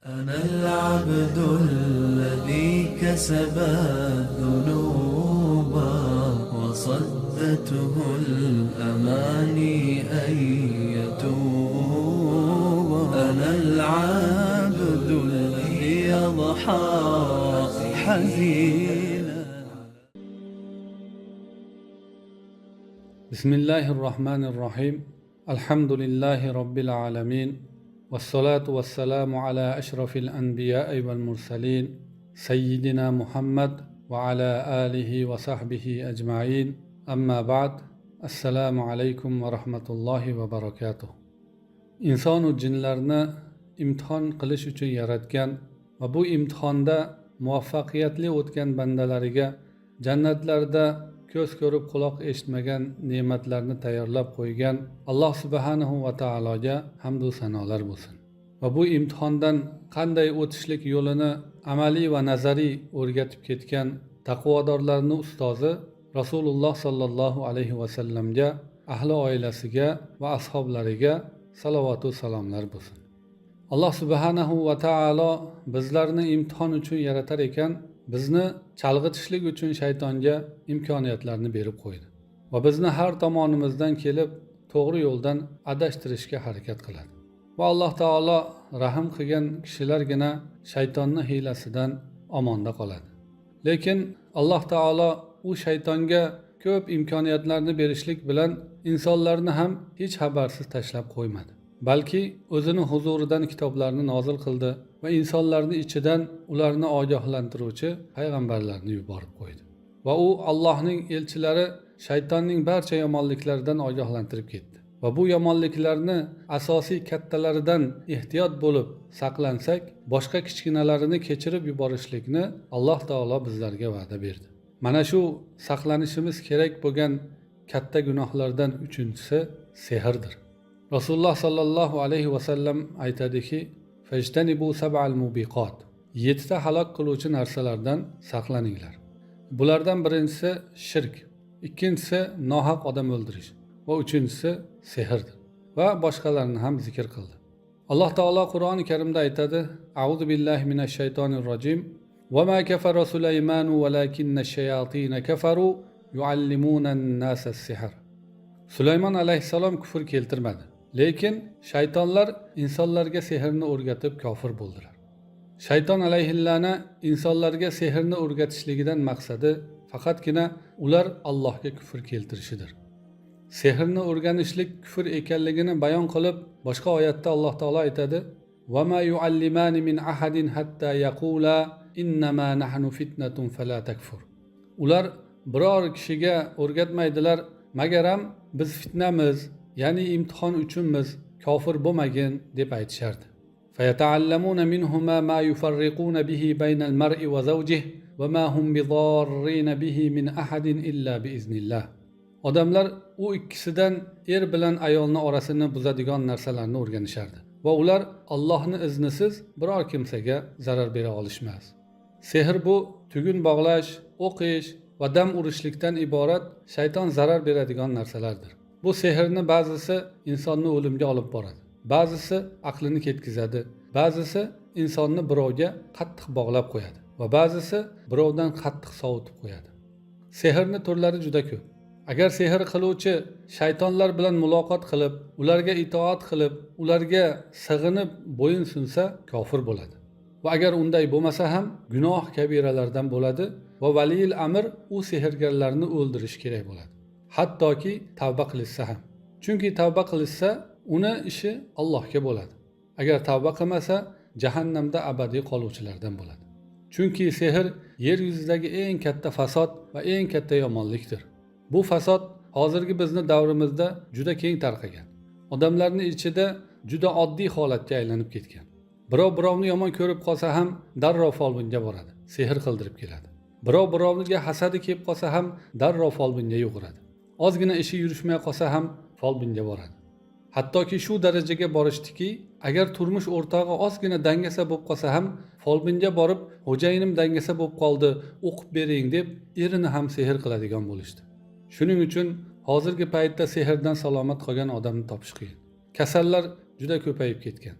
أنا العبد الذي كسب الذنوب وصدته الأماني أن يتوب. أنا العبد الذي يضحى حزينا. بسم الله الرحمن الرحيم. الحمد لله رب العالمين، والصلاة والسلام على أشرف الأنبياء والمرسلين سيدنا محمد وعلى آله وصحبه أجمعين. أما بعد، السلام عليكم ورحمة الله وبركاته. إنسان jinlarni imtihon qilish uchun yaratgan va bu imtihonda muvaffaqiyatli o'tgan bandalariga jannatlarda ko'z ko'rib quloq eshitmagan ne'matlarni tayyorlab qo'ygan Alloh subhanahu va taologa hamdu sanolar bo'lsin. Va bu imtihondan qanday o'tishlik yo'lini amaliy va nazariy o'rgatib ketgan taqvodorlarning ustozi Rasululloh sollallohu alayhi vasallamga, ahli oilasiga va ashoblariga salovatu salomlar bo'lsin. Alloh subhanahu va taolo bizlarni imtihon uchun yaratar ekan, bizni chalg'itishlik uchun shaytonga imkoniyatlarni berib qo'ydi va bizni har tomonimizdan kelib to'g'ri yo'ldan adashtirishga harakat qiladi. Va Alloh taolo rahm qilgan kishilargina shaytonning hiylasidan omonda qoladi. Lekin Alloh taolo u shaytonga ko'p imkoniyatlarni berishlik bilan insonlarni ham hech xabarsiz tashlab qo'ymadi. Balki o'zini huzuridan kitoblarni nozil qildi va insonlarni ichidan ularni ogohlantiruvchi payg'ambarlarni yuborib qo'ydi. Va u Allohning elchilari shaytonning barcha yomonliklaridan ogohlantirib ketdi. Va bu yomonliklarni asosiy kattalaridan ehtiyot bo'lib saqlansak, boshqa kichkinalarini kechirib yuborishlikni Alloh taolo bizlarga va'da berdi. Mana shu saqlanishimiz kerak bo'lgan katta gunohlardan uchinchisi sehrdir. Rasululloh sollallohu alayhi vasallam aytadiki, "Fajtanibu sab'al mubiqot." 7 ta halok qiluvchi narsalardan saqlaninglar. Bulardan birinchisi shirk, ikkinchisi nohaq odam o'ldirish va uchinchisi sehrdir. Va boshqalarini ham zikr qildi. Alloh taolo Qur'oni Karimda aytadi: "A'udhu billahi minash shaytonir rojim. Va ma kafara Sulaymanu walakinnash shayatin kafaru yuallimuna an-nasa as-sihr." Sulaymon alayhissalom kufr keltirmadi, lekin shaytonlar insonlarga sehrni o'rgatib kofir bo'ldilar. Shayton alayhillana insonlarga sehrni o'rgatishligidan maqsadi faqatgina ular Allohga kufr keltirishidir. Sehrni o'rganishlik kufr ekanligini bayon qilib, boshqa oyatda Alloh taolo aytadi: "Va ma yuallimani min ahadin hatta yaqula innama nahnu fitnatun fala takfur." Ular biror kishiga o'rgatmaydilar, magaram biz fitnamiz, ya'ni imtihon uchunmiz, kofir bo'lmagin deb aytishardi. فَيَتَعَلَّمُونَ مِنْهُمَا مَا يُفَرِّقُونَ بِهِ بَيْنَ الْمَرْءِ وَزَوْجِهِ وَمَا هُمْ بِضَارِّينَ بِهِ مِنْ أَحَدٍ إِلَّا بِإِذْنِ اللَّهِ. Odamlar u ikkisidan er bilan ayolning orasini buzadigan narsalarni o'rganishardi va ular Allohning iznisiz biror kimsaga zarar bera olishmas. Sehr bu tugun bog'lash, o'qish va dam urishlikdan iborat shayton zarar beradigan narsalardir. Bu sehrni ba'zisi insonni o'limga olib boradi, ba'zisi aqlini ketkizadi, ba'zisi insonni birovga qattiq bog'lab qo'yadi va ba'zisi birovdan qattiq sovutib qo'yadi. Sehrni turlari juda ko'p. Agar sehr qiluvchi shaytonlar bilan muloqot qilib, ularga itoat qilib, ularga sig'inib bo'yin sunsa, kofir bo'ladi. Va agar unday bo'lmasa ham gunoh kabiralardan bo'ladi va valiyil amr u sehrgarlarni o'ldirish kerak bo'ladi. Hattoki tavba qilsa ham. Chunki tavba qilsa, uni ishi Allohga bo'ladi. Agar tavba qilmasa, jahannamda abadiy qoluvchilardan bo'ladi. Chunki sehr yer yuzidagi eng katta fasod va eng katta yomonlikdir. Bu fasod hozirgi bizni davrimizda juda keng tarqagan. Odamlarning ichida juda oddiy holatga aylanib ketgan. Birovni yomon ko'rib qolsa ham darrov folbinga boradi, sehr qildirib keladi. Birovga hasadi kelib qolsa ham darrov folbinga yuguradi. Ozgina ishi yurishmay qolsa ham folbinga boradi. Hattoki shu darajaga borishdiki, agar turmush o'rtog'i ozgina dangasa bo'lib qolsa ham folbinga borib, "Xo'jayinim dangasa bo'lib qoldi, o'qib bering" deb erini ham sehr qiladigan bo'lishdi. Shuning uchun hozirgi paytda sehrdan salomat qolgan odamni topish qiyin. Kasallar juda ko'payib ketgan.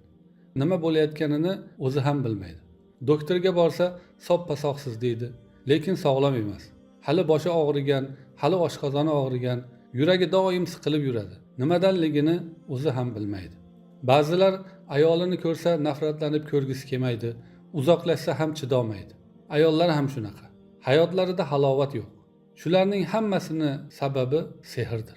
nima bo'layotganini o'zi ham bilmaydi. Doktorga borsa soppa sog'siz deydi, lekin sog'lom emas. Hali boshi og'rigan, hali oshqozoni og'rigan, yuragi doim siqilib yuradi. Nimadanligini o'zi ham bilmaydi. Ba'zilar ayolini ko'rsa nafratlanib ko'rgisi kelmaydi, uzoqlashsa ham chidolmaydi. Ayollar ham shunaqa. Hayotlarida halovat yo'q. Shularning hammasini sababi sehrdir.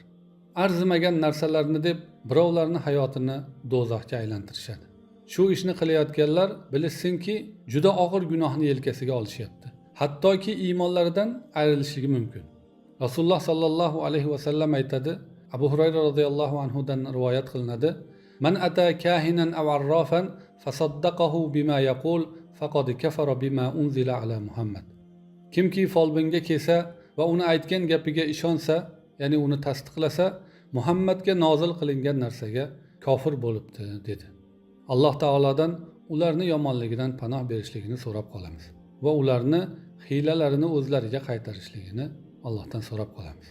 Arzimagan narsalarni deb birovlarning hayotini do'zaxga aylantirishadi. Shu ishni qilayotganlar bilishsinki, juda og'ir gunohni yelkasiga olishyapti. Hattoki iymonlaridan ayrilishligi mumkin. Rasululloh sallallohu alayhi va sallam aytadi, Abu Hurayra radhiyallohu anhu dan rivoyat qilinadi: "Man ata kahinan aw arrafan fasaddaqahu bima yaqul faqad kafara bima unzila ala Muhammad." Kimki folbinga kelsa va uni aytgan gapiga ishonsa, ya'ni uni tasdiqlasa, Muhammadga nozil qilingan narsaga kofir bo'libdi dedi. Alloh taolodan ularni yomonligidan panoh berishligini so'rab qolamiz va ularni hiylalarini o'zlariga qaytarishligini Allohdan so'rab qolamiz.